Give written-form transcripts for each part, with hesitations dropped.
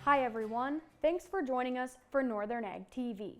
Hi everyone, thanks for joining us for Northern Ag TV.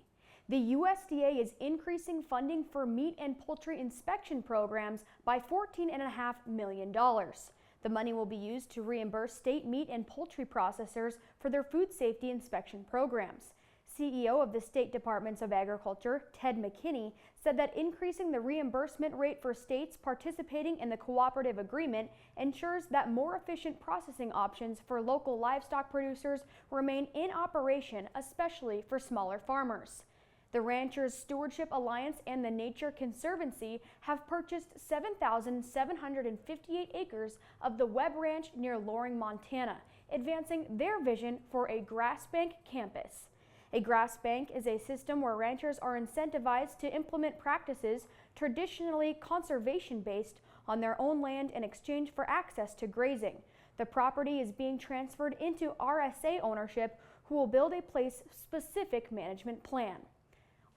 The USDA is increasing funding for meat and poultry inspection programs by $14.5 million. The money will be used to reimburse state meat and poultry processors for their food safety inspection programs. CEO of the State Departments of Agriculture, Ted McKinney, said that increasing the reimbursement rate for states participating in the cooperative agreement ensures that more efficient processing options for local livestock producers remain in operation, especially for smaller farmers. The Ranchers Stewardship Alliance and the Nature Conservancy have purchased 7,758 acres of the Webb Ranch near Loring, Montana, advancing their vision for a grass bank campus. A grass bank is a system where ranchers are incentivized to implement practices traditionally conservation-based on their own land in exchange for access to grazing. The property is being transferred into RSA ownership, who will build a place-specific management plan.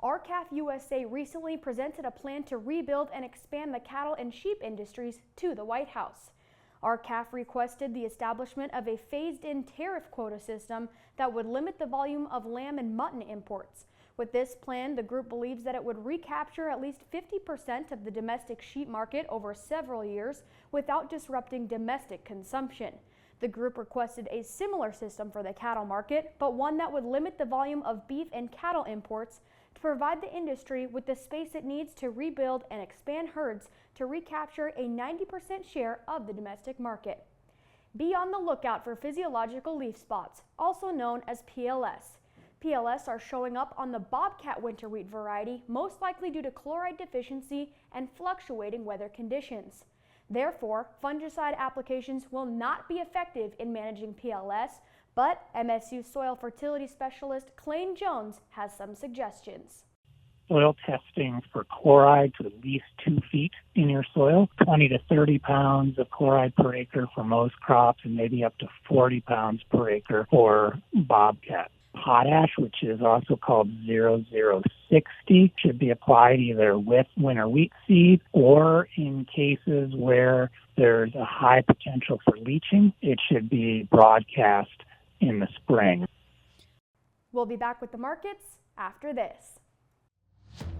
RCAF USA recently presented a plan to rebuild and expand the cattle and sheep industries to the White House. RCAF requested the establishment of a phased-in tariff quota system that would limit the volume of lamb and mutton imports. With this plan, the group believes that it would recapture at least 50% of the domestic sheep market over several years without disrupting domestic consumption. The group requested a similar system for the cattle market, but one that would limit the volume of beef and cattle imports to provide the industry with the space it needs to rebuild and expand herds to recapture a 90% share of the domestic market. Be on the lookout for physiological leaf spots, also known as PLS. PLS are showing up on the bobcat winter wheat variety, most likely due to chloride deficiency and fluctuating weather conditions. Therefore, fungicide applications will not be effective in managing PLS, but MSU soil fertility specialist Clayne Jones has some suggestions. Soil testing for chloride to at least 2 feet in your soil, 20 to 30 pounds of chloride per acre for most crops, and maybe up to 40 pounds per acre for bobcat. Potash, which is also called 0060, should be applied either with winter wheat seed or in cases where there's a high potential for leaching, it should be broadcast in the spring. We'll be back with the markets after this.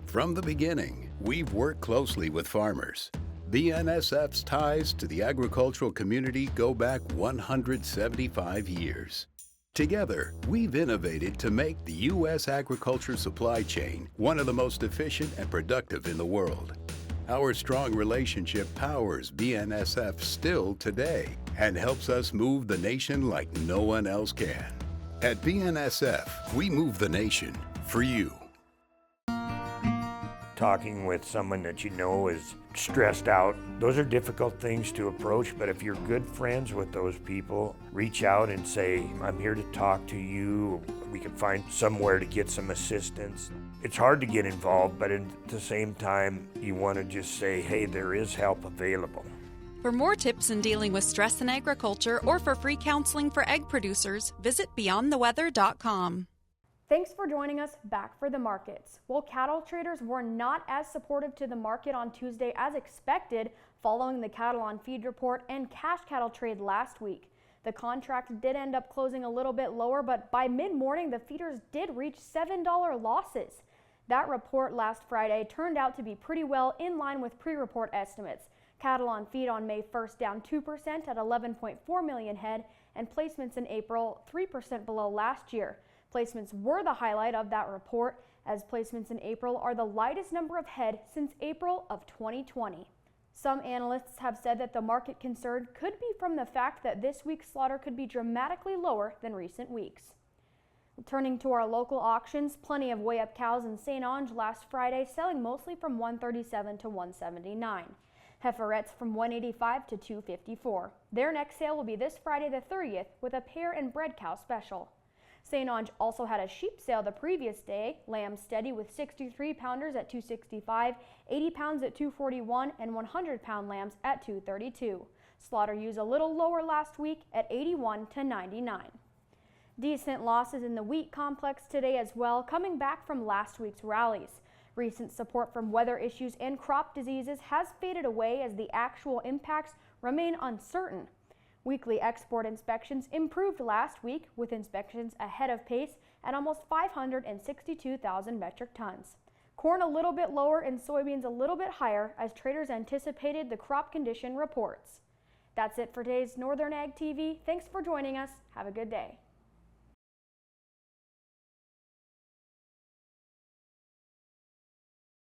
From the beginning, we've worked closely with farmers. BNSF's ties to the agricultural community go back 175 years. Together, we've innovated to make the U.S. agriculture supply chain one of the most efficient and productive in the world. Our strong relationship powers BNSF still today and helps us move the nation like no one else can. At BNSF, we move the nation for you. Talking with someone that you know is stressed out, those are difficult things to approach, but if you're good friends with those people, reach out and say, I'm here to talk to you. We can find somewhere to get some assistance. It's hard to get involved, but at the same time, you want to just say, hey, there is help available. For more tips in dealing with stress in agriculture or for free counseling for egg producers, visit beyondtheweather.com. Thanks for joining us back for the markets. Well, cattle traders were not as supportive to the market on Tuesday as expected following the cattle on feed report and cash cattle trade last week. The contract did end up closing a little bit lower, but by mid-morning, the feeders did reach $7 losses. That report last Friday turned out to be pretty well in line with pre-report estimates. Cattle on feed on May 1st down 2% at 11.4 million head, and placements in April 3% below last year. Placements were the highlight of that report, as placements in April are the lightest number of head since April of 2020. Some analysts have said that the market concern could be from the fact that this week's slaughter could be dramatically lower than recent weeks. Turning to our local auctions, plenty of weigh-up cows in St. Onge last Friday, selling mostly from $137 to $179. Heiferettes from $185 to $254. Their next sale will be this Friday the 30th with a pair and bred cow special. St. Onge also had a sheep sale the previous day, lambs steady with 63-pounders at $265, 80 pounds at $241, and 100-pound lambs at $232. Slaughter ewes a little lower last week at $81 to $99. Decent losses in the wheat complex today as well, coming back from last week's rallies. Recent support from weather issues and crop diseases has faded away as the actual impacts remain uncertain. Weekly export inspections improved last week, with inspections ahead of pace at almost 562,000 metric tons. Corn a little bit lower and soybeans a little bit higher as traders anticipated the crop condition reports. That's it for today's Northern Ag TV. Thanks for joining us. Have a good day.